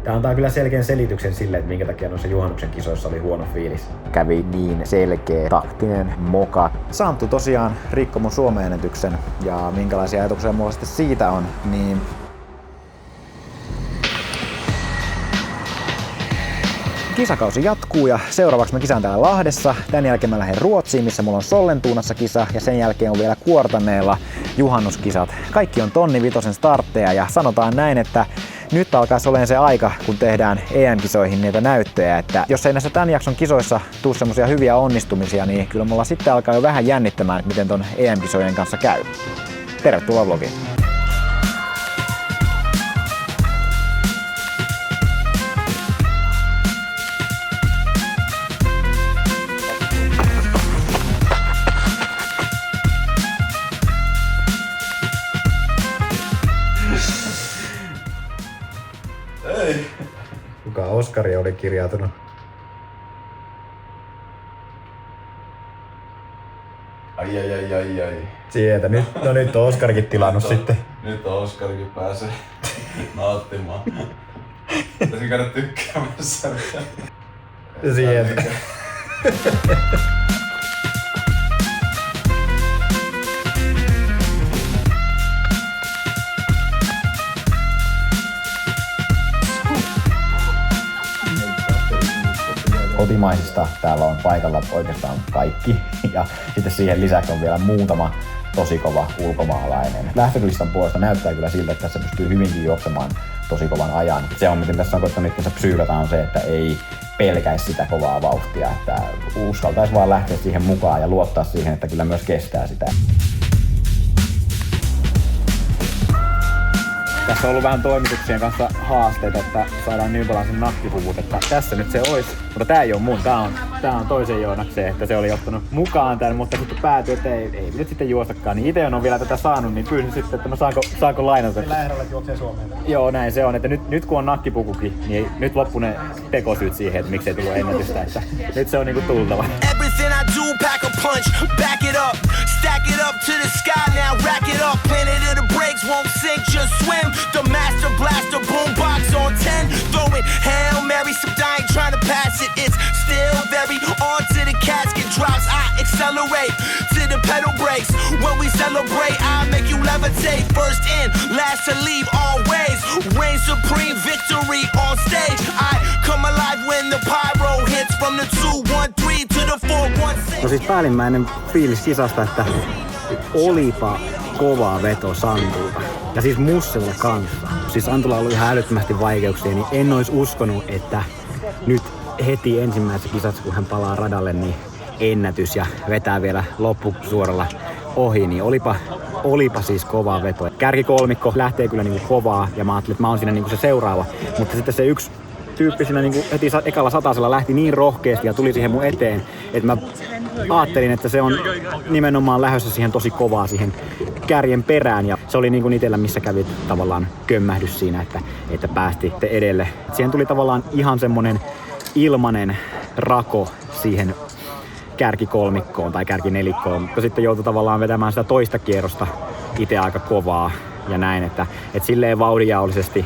Tää antaa kyllä selkeän selityksen sille, että minkä takia noissa juhannuksen kisoissa oli huono fiilis. Kävi niin selkeä taktinen moka. Santtu tosiaan rikkoi mun Suomen-ennätyksen ja minkälaisia ajatuksia mulla sitten siitä on, niin kisakausi jatkuu ja seuraavaksi mä kisaan täällä Lahdessa. Tän jälkeen mä lähden Ruotsiin, missä mulla on Sollentuunassa kisa ja sen jälkeen on vielä Kuortaneella juhannuskisat. Kaikki on tonni vitosen startteja ja sanotaan näin, että nyt alkaisi olemaan se aika, kun tehdään EM-kisoihin niitä näyttöjä, että jos ei näissä tämän jakson kisoissa tule semmosia hyviä onnistumisia, niin kyllä mulla sitten alkaa jo vähän jännittämään, että miten ton EM-kisojen kanssa käy. Tervetuloa vlogiin! Ei. Kuka Oskari oli kirjautunut? Ai. Sieltä. Nyt on Oskarikin tilannut sitten. Nyt on Oskarikin pääsee nauttimaan. Pitäisi käydä tykkäämässä. Sieltä. Kotimaisista täällä on paikalla oikeastaan kaikki ja sitten siihen lisäksi on vielä muutama tosi kova ulkomaalainen. Lähtölistan puolesta näyttää kyllä siltä, että tässä pystyy hyvinkin juoksemaan tosi kovan ajan. Se on, miten tässä on koittanut itsensä psyykata, on se, että ei pelkäisi sitä kovaa vauhtia, että uskaltaisi vaan lähteä siihen mukaan ja luottaa siihen, että kyllä myös kestää sitä. Tässä on ollut vähän toimituksien kanssa haasteita, että saadaan New Balancen nakkipuvut, että tässä nyt se olisi. Mutta tää ei oo mun, tää on toisen Joonakseen, että se oli ottanut mukaan tän, mutta sitten päätyi, että ei nyt sitten juostakaan. Niin ite on vielä tätä saanut, niin pyysin sitten, että mä saanko lainata. Lähdellä juoksee Suomeen. Joo, näin se on, että nyt kun on nakkipukukin, niin nyt loppu ne tekosyyt siihen, että miksei tullut ennätystä, että nyt se on niinku tultava. Everything I do, pack a punch, back it up, stack it up to the sky now, rack it up. Planet of the brakes won't sink, just swim. The master blaster boombox on 10, throwing Hail Mary, some dying trying to pass it. It's still very on to the casket drops. I accelerate to the pedal brakes. When we celebrate, I make you levitate. First in, last to leave, always. Reign supreme victory on stage. I come alive when the pyro hits from the 213 to the 416. No siis päällimmäinen fiilis kisasta, että olipa kova veto Santulta. Ja siis Mussella kanssa. Siis Santulla on ollut ihan älyttömästi vaikeuksia, niin en ois uskonut, että nyt heti ensimmäisessä kisassa, kun hän palaa radalle, niin ennätys ja vetää vielä loppusuoralla ohi, niin olipa siis kova veto. Kärkikolmikko lähtee kyllä niinku kovaa ja mä ajattelin, että mä oon siinä niinku se seuraava, mutta sitten se yksi tyyppi siinä niinku heti ekalla satasella lähti niin rohkeasti ja tuli siihen mun eteen, että mä ajattelin, että se on nimenomaan lähdössä siihen tosi kovaa siihen kärjen perään ja se oli niin kuin itsellä, missä kävi tavallaan kömmähdys siinä, että päästi edelle. Siihen tuli tavallaan ihan semmonen ilmanen rako siihen kärkikolmikkoon tai kärkinelikkoon, mutta sitten joutui tavallaan vetämään sitä toista kierrosta itse aika kovaa ja näin, että silleen vauhdinjaollisesti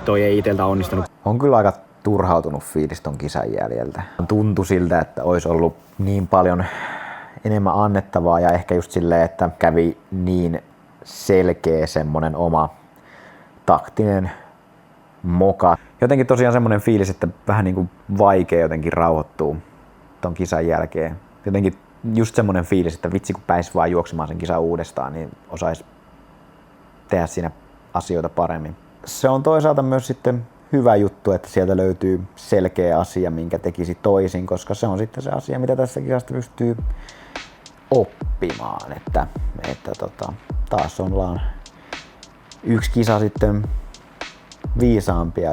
toi ei iteltä onnistunut. On kyllä aika turhautunut fiilis ton kisan jäljiltä. Tuntui siltä, että olisi ollut niin paljon enemmän annettavaa ja ehkä just silleen, että kävi niin selkeä semmonen oma taktinen moka. Jotenkin tosiaan semmonen fiilis, että vähän niinku vaikea jotenkin rauhoittuu ton kisan jälkeen. Jotenkin just semmonen fiilis, että vitsi kun pääsis vaan juoksemaan sen kisan uudestaan, niin osais tehdä siinä asioita paremmin. Se on toisaalta myös sitten hyvä juttu, että sieltä löytyy selkeä asia, minkä tekisi toisin, koska se on sitten se asia, mitä tässä kisasta pystyy oppimaan. Että taas ollaan yksi kisa sitten viisaampia.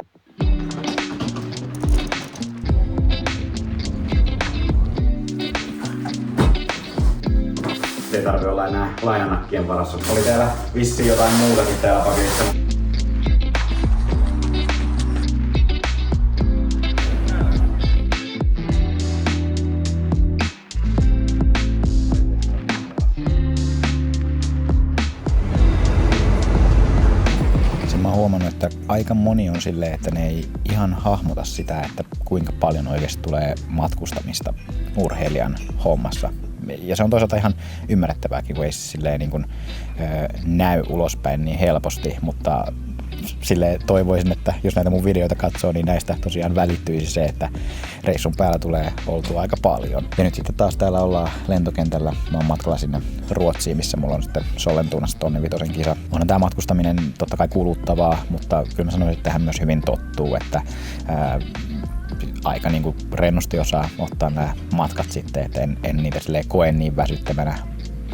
Ei tarvitse olla enää lainanakkien varassa. Oli täällä vissiin jotain muutakin täällä paketissa. Mä oon huomannut, että aika moni on silleen, että ne ei ihan hahmota sitä, että kuinka paljon oikeasti tulee matkustamista urheilijan hommassa. Ja se on toisaalta ihan ymmärrettävääkin, kun ei se silleen niin kuin, näy ulospäin niin helposti, mutta silleen toivoisin, että jos näitä mun videoita katsoo, niin näistä tosiaan välittyisi se, että reissun päällä tulee oltua aika paljon. Ja nyt sitten taas täällä ollaan lentokentällä. Mä oon matkalla sinne Ruotsiin, missä mulla on sitten Sollentunassa tonne vitosen kisa. Onhan tää matkustaminen totta kai kuluttavaa, mutta kyllä mä sanoisin, että tähän myös hyvin tottuu, että aika niin kuin rennosti osaa ottaa nämä matkat sitten, että en niitä silleen koe niin väsyttävänä,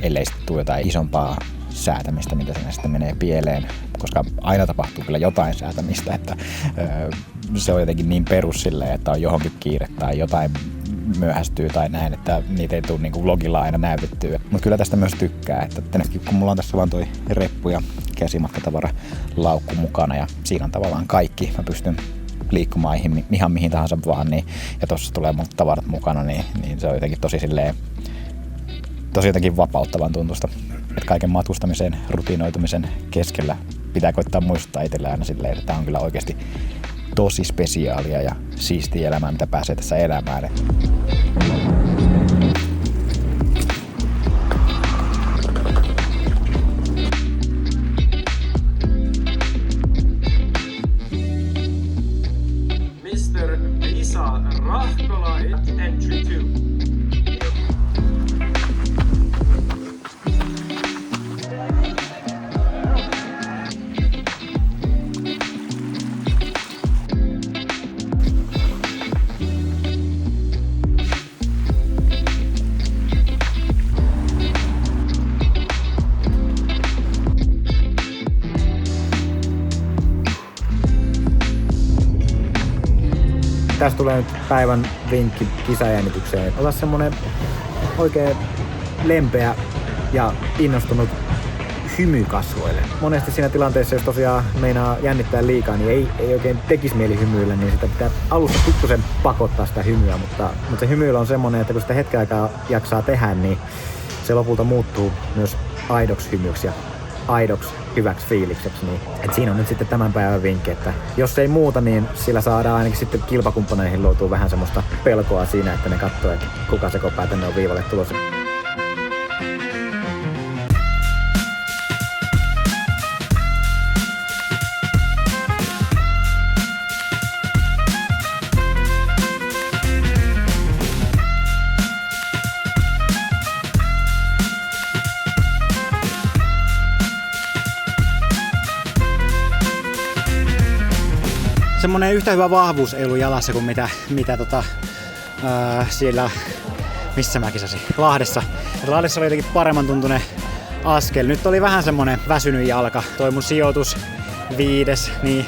ellei sitten tule jotain isompaa säätämistä, mitä siinä sitten menee pieleen, koska aina tapahtuu kyllä jotain säätämistä, että se on jotenkin niin perus silleen, että on johonkin kiire tai jotain myöhästyy tai näin, että niitä ei tule niin kuin vlogilla aina näytettyä. Mutta kyllä tästä myös tykkää, että nytkin kun mulla on tässä vaan toi reppu ja käsimatkatavaralaukku mukana ja siinä on tavallaan kaikki, mä pystyn liikkumaan ihan mihin tahansa vaan, niin, ja tuossa tulee mun tavarat mukana, niin se on jotenkin tosi jotenkin vapauttavan tuntusta. Että kaiken matkustamisen, rutinoitumisen keskellä pitää koittaa muistuttaa itselle aina silleen, että tää on kyllä oikeasti tosi spesiaalia ja siistiä elämää, mitä pääsee tässä elämään. Mr. Isa Rahkola at entry 2. Tästä tulee nyt päivän vinkki kisajännitykseen. Ota semmonen oikein lempeä ja innostunut hymy kasvoille. Monesti siinä tilanteessa, jos tosiaan meinaa jännittää liikaa, niin ei oikein tekisi mieli hymyillä, niin sitä pitää alussa pikkusen pakottaa sitä hymyä, mutta se hymyillä on semmonen, että kun sitä hetken aikaa jaksaa tehdä, niin se lopulta muuttuu myös aidoksi hymyksi ja aidoksi hyväksi fiilikseksi. Niin. Et siinä on nyt sitten tämän päivän vinkki, että jos ei muuta, niin sillä saadaan ainakin sitten kilpakumppaneihin luotua vähän semmoista pelkoa siinä, että ne katsoo, että kuka sekopää tänne on viivalle tulossa. Semmonen yhtä hyvä vahvuus ei ollut jalassa kuin mitä siellä, missä mä kisasin, Lahdessa. Et Lahdessa oli jotenkin paremman tuntunen askel. Nyt oli vähän semmonen väsynyt jalka. Toi mun sijoitus 5, niin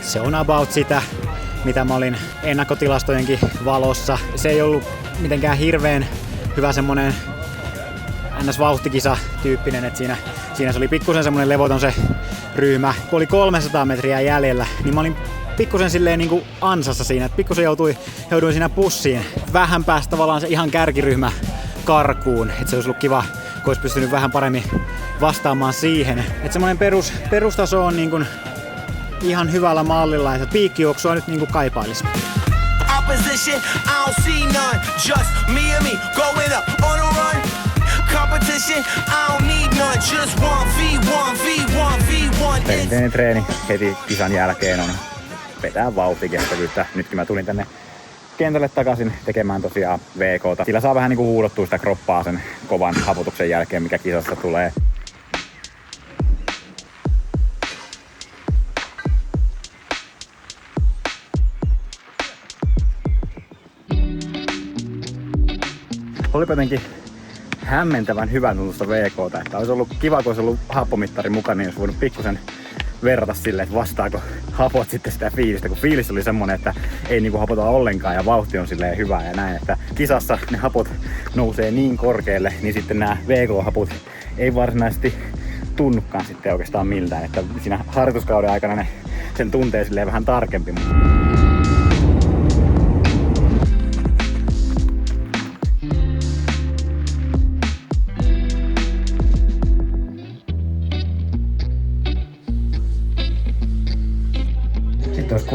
se on about sitä, mitä mä olin ennakkotilastojenkin valossa. Se ei ollut mitenkään hirveän hyvä semmonen NS-vauhtikisa tyyppinen, että siinä se oli pikkusen semmonen levoton se ryhmä. Kun oli 300 metriä jäljellä, niin mä olin pikkusen silleen niinku ansassa siinä, että pikkusen jouduin siinä pussiin. Vähän päästä tavallaan se ihan kärkiryhmä karkuun, että se olisi ollut kiva, kun olisi pystynyt vähän paremmin vastaamaan siihen. Että semmoinen perustaso on niinku ihan hyvällä mallilla, että piikkijuoksua nyt niinku kaipailis. Opposition, I don't see none. Just me and me going up on a run. Competition, I don't need none. Just 1v1. Perinteinen treeni heti kisan jälkeen on vetää vauhtikestävyyttä. Nytkin mä tulin tänne kentälle takaisin tekemään tosiaan VK:ta. Sillä saa vähän niinku huudottua sitä kroppaa sen kovan haputuksen jälkeen, mikä kisassa tulee. Oli jotenkin hämmentävän hyvän tuntusta VK:ta, että olisi ollut kiva, kun olisi ollut happomittari mukana, niin olisi voinut pikkusen verrata silleen, että vastaako hapot sitten sitä fiilistä, kun fiilis oli semmonen, että ei niinku hapota ollenkaan ja vauhti on silleen hyvä ja näin, että kisassa ne hapot nousee niin korkealle, niin sitten nämä VK-haput ei varsinaisesti tunnukaan sitten oikeastaan miltään, että siinä harjoituskauden aikana ne sen tuntee silleen vähän tarkempi.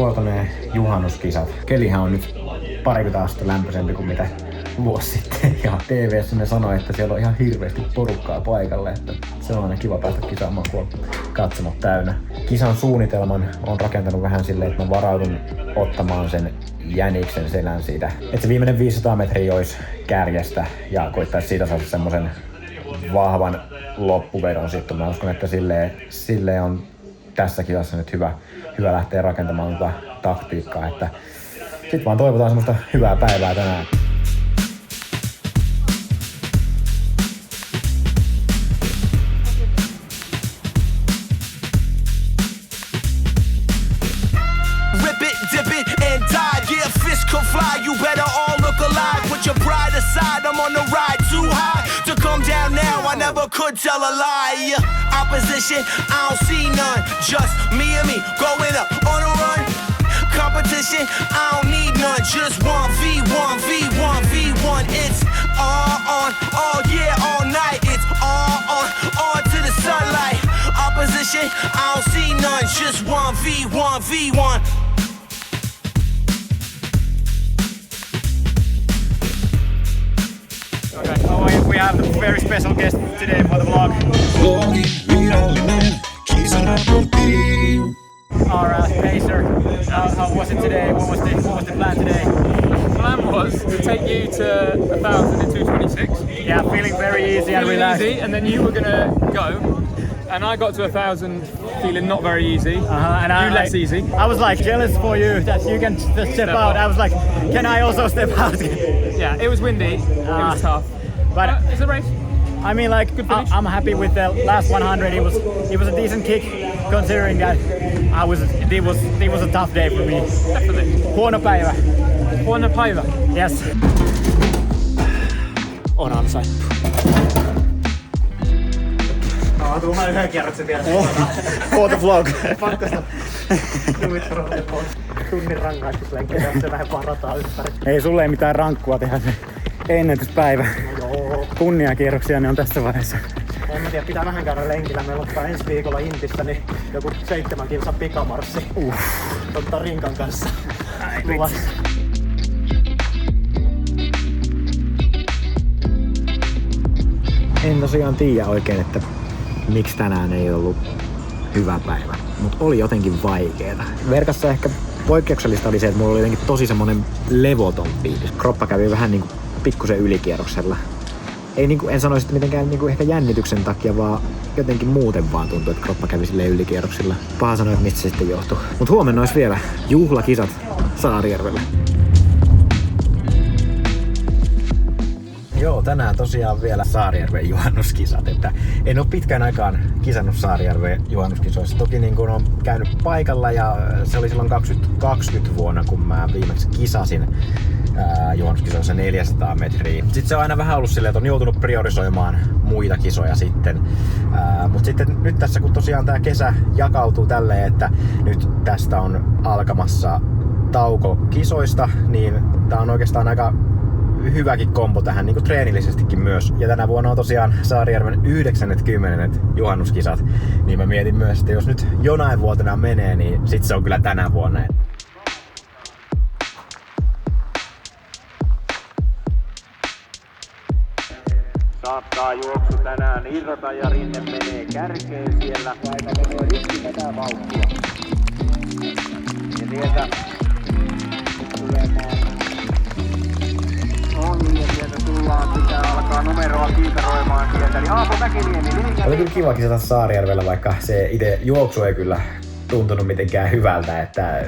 puoltaneen juhannuskisat. Kelihän on nyt parikymmentä astetta lämpöisempi kuin mitä vuosi sitten. Ja TV:ssä ne sanoi, että siellä on ihan hirveästi porukkaa paikalle. Että se on aina kiva päästä kisaamaan, kun on katsomot täynnä. Kisan suunnitelman on rakentanut vähän silleen, että mä varaudun ottamaan sen jäniksen selän siitä. Että se viimeinen 500 metriä olisi kärjestä ja koittaisi siitä saada semmosen vahvan loppuvedon sitten. Mä uskon, että silleen on tässä kisassa nyt hyvä lähteä rakentamaan tätä taktiikkaa. Että sit vaan toivotaan semmoista hyvää päivää tänään. Rip it, dip it, and die. Yeah, fish could fly. You better all look alive. Put your pride aside. I'm on the ride too high to come down now. I never could tell a lie. Opposition, I don't see none. Just me and me going up on a run. Competition, I don't need none. Just 1v1, v1, v1. It's all on, all year, all night. It's all to the sunlight. Opposition, I don't see none. Just 1v1, v1. Okay, we have a very special guest today for the vlog. Our pacer. How was it today? What was the plan today? The plan was to take you to 1,000 in 2:26. Yeah, feeling very easy and Feeling relaxed. easy, and then you were gonna go, and I got to 1,000 feeling not very easy. And you less easy. I was like jealous for you that you can just step out. I was like, can I also step out? Yeah, it was windy. It was tough. But It's a race. I mean, like, Good finish. I'm happy with the last 100. It was a decent kick, considering that it was a tough day for me. Definitely. Huono päivä. Huono päivä. Yes. On ansainnut. Tuuhan yhden kierroksen vielä. For the vlog. Pakkasta. Tunnin rangaistuslenkki, se vähän parataan ympäri. Ei sulle ei mitään rankkua tehdä se ennätyspäivä. Kunniakierroksia ne on tässä vaiheessa. En mä tiedä, pitää vähän käydä lenkillä. Meillä ottaa ensi viikolla Intissä niin joku 7 kilsan pikamarssi. Ottaa rinkan kanssa. Luvassa. En tosiaan tiedä oikein, että miksi tänään ei ollut hyvä päivä, mutta oli jotenkin vaikeeta. Verkassa ehkä poikkeuksellista oli se, että mulla oli jotenkin tosi semmonen levoton fiilis. Kroppa kävi vähän niinku pikkusen ylikierroksella. Ei niinku, en sanoisi, että mitenkään niinku ehkä jännityksen takia, vaan jotenkin muuten vaan tuntui, että kroppa kävi silleen ylikierroksilla. Paha sanoa, että mistä se sitten johtuu. Mut huomenna olisi vielä juhlakisat Saarijärvellä. Joo, tänään tosiaan vielä Saarijärven juhannuskisat, että en ole pitkään aikaan kisannut Saarijärven juhannuskisoissa. Toki niin kun on käynyt paikalla ja se oli silloin 2020 vuonna, kun mä viimeksi kisasin juhannuskisoissa 400 metriä. Sitten se on aina vähän ollut silleen, että on joutunut priorisoimaan muita kisoja sitten. Mutta sitten nyt tässä, kun tosiaan tää kesä jakautuu tälleen, että nyt tästä on alkamassa tauko kisoista, niin tää on oikeastaan aika hyväkin kombo tähän niin kuin treenillisestikin myös. Ja tänä vuonna on tosiaan Saarijärven 90. juhannuskisat. Niin mä mietin myös, että jos nyt jonain vuotena menee, niin sit se on kyllä tänä vuonna. Saattaa juoksu tänään irrota ja Rinne menee kärkeen siellä. Aina menee rikki tätä vauhtia. Ja sieltä tulemaan ohi ja sieltä tullaan, pitää alkaa numeroa kiikaroimaan sieltä. Eli Aapo Mäkiniemi. Oli kyllä kiva kisata Saarijärvellä, vaikka se itse juoksu ei kyllä tuntunut mitenkään hyvältä. Että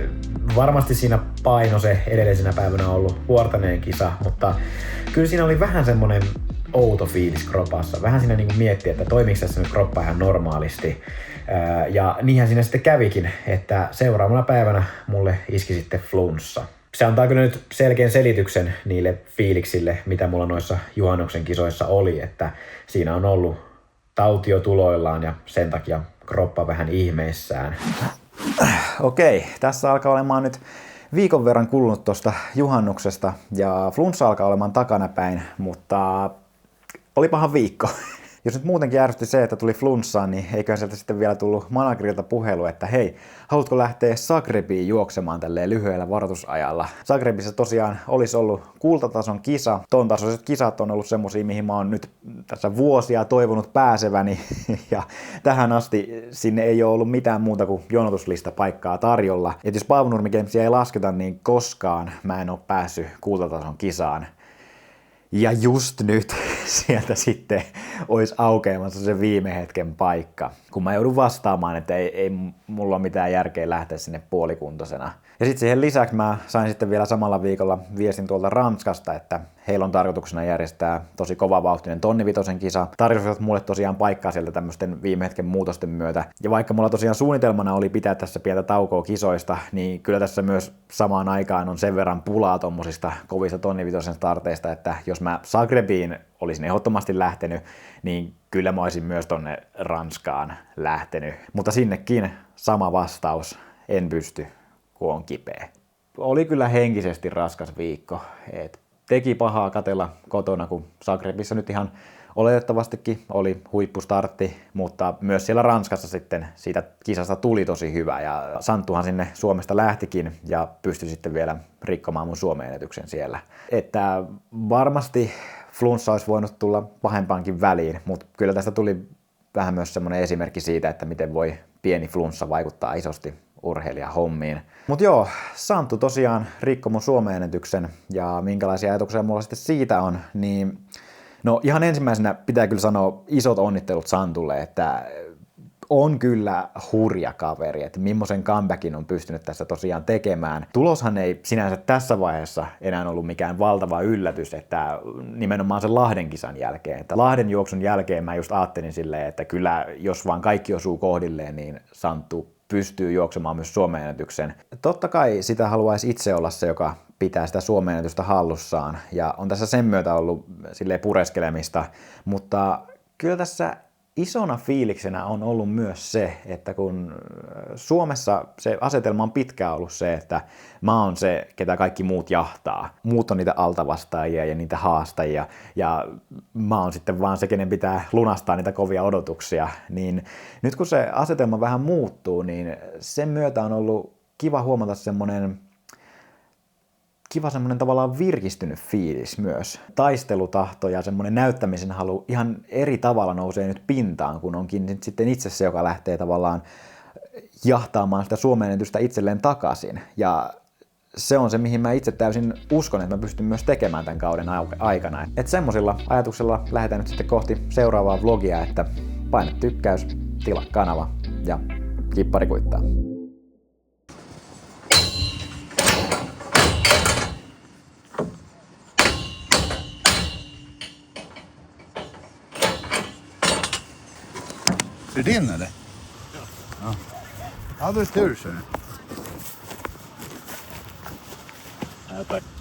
varmasti siinä paino se edellisenä päivänä ollut vuortaneen kisa, mutta kyllä siinä oli vähän semmonen outo fiilis kropassa. Vähän siinä niinku miettii, että toimiiko tässä nyt kroppa ihan normaalisti. Ja niinhän siinä sitten kävikin, että seuraavana päivänä mulle iski sitten flunssa. Se antaa kyllä nyt selkeän selityksen niille fiiliksille, mitä mulla noissa juhannuksen kisoissa oli, että siinä on ollut tautio tuloillaan ja sen takia kroppa vähän ihmeissään. Okei, tässä alkaa olemaan nyt viikon verran kulunut tuosta juhannuksesta ja flunssa alkaa olemaan takanapäin, mutta olipahan viikko. Jos nyt muutenkin ärsytti se, että tuli flunssaan, niin eiköhän sieltä sitten vielä tullut managerilta puhelu, että hei, haluatko lähteä Zagrebiin juoksemaan tälleen lyhyellä varoitusajalla? Zagrebissa tosiaan olisi ollut kultatason kisa. Ton tasoiset kisat on ollut semmosia, mihin mä oon nyt tässä vuosia toivonut pääseväni. Ja tähän asti sinne ei ole ollut mitään muuta kuin jonotuslista paikkaa tarjolla. Et jos Paavo Nurmi Gamesia ei lasketa, niin koskaan mä en ole päässyt kultatason kisaan. Ja just nyt sieltä sitten olisi aukeamassa se viime hetken paikka, kun mä joudun vastaamaan, että ei mulla ole mitään järkeä lähteä sinne puolikuntoisena. Ja sitten siihen lisäksi mä sain sitten vielä samalla viikolla viestin tuolta Ranskasta, että heillä on tarkoituksena järjestää tosi kovavauhtinen tonnivitosen kisa. Tarjosivat mulle tosiaan paikkaa sieltä tämmöisten viime hetken muutosten myötä. Ja vaikka mulla tosiaan suunnitelmana oli pitää tässä pientä taukoa kisoista, niin kyllä tässä myös samaan aikaan on sen verran pulaa tommosista kovista tonnivitosen starteista, että jos mä Zagrebiin olisin ehdottomasti lähtenyt, niin kyllä mä olisin myös tonne Ranskaan lähtenyt. Mutta sinnekin sama vastaus, en pysty, kun on kipeä. Oli kyllä henkisesti raskas viikko. Teki pahaa katella kotona, kun Zagrebissa nyt ihan oletettavastikin oli huippustartti, mutta myös siellä Ranskassa sitten siitä kisasta tuli tosi hyvä ja Santtuhan sinne Suomesta lähtikin ja pystyi sitten vielä rikkomaan mun Suomen ennätyksen siellä. Että varmasti flunssa olisi voinut tulla pahempaankin väliin, mutta kyllä tästä tuli vähän myös semmoinen esimerkki siitä, että miten voi pieni flunssa vaikuttaa isosti urheilijahommiin. Mutta joo, Santtu tosiaan rikko mun Suomen ennätyksen ja minkälaisia ajatuksia mulla sitten siitä on, niin no ihan ensimmäisenä pitää kyllä sanoa isot onnittelut Santulle, että on kyllä hurja kaveri, että millaisen comebackin on pystynyt tässä tosiaan tekemään. Tuloshan ei sinänsä tässä vaiheessa enää ollut mikään valtava yllätys, että nimenomaan sen Lahden kisan jälkeen. Että Lahden juoksun jälkeen mä just ajattelin silleen, että kyllä jos vaan kaikki osuu kohdilleen, niin Santtu pystyy juoksemaan myös Suomen ennätyksen. Totta kai sitä haluaisi itse olla se, joka pitää sitä Suomen ennätystä hallussaan ja on tässä sen myötä ollut silleen pureskelemista, mutta kyllä tässä isona fiiliksenä on ollut myös se, että kun Suomessa se asetelma on pitkään ollut se, että mä oon se, ketä kaikki muut jahtaa. Muut on niitä altavastaajia ja niitä haastajia ja mä oon sitten vaan se, kenen pitää lunastaa niitä kovia odotuksia. Niin nyt kun se asetelma vähän muuttuu, niin sen myötä on ollut kiva huomata semmoinen tavallaan virkistynyt fiilis myös. Taistelutahto ja semmoinen näyttämisen halu ihan eri tavalla nousee nyt pintaan, kun onkin sitten itse se, joka lähtee tavallaan jahtaamaan sitä Suomen ennätystä itselleen takaisin. Ja se on se, mihin mä itse täysin uskon, että mä pystyn myös tekemään tämän kauden aikana. Että semmosilla ajatuksella lähdetään nyt sitten kohti seuraavaa vlogia, että paina tykkäys, tilaa kanava ja kippari kuittaa. Är det din eller? Ja. Ja, då är det tur så. Ja, tack.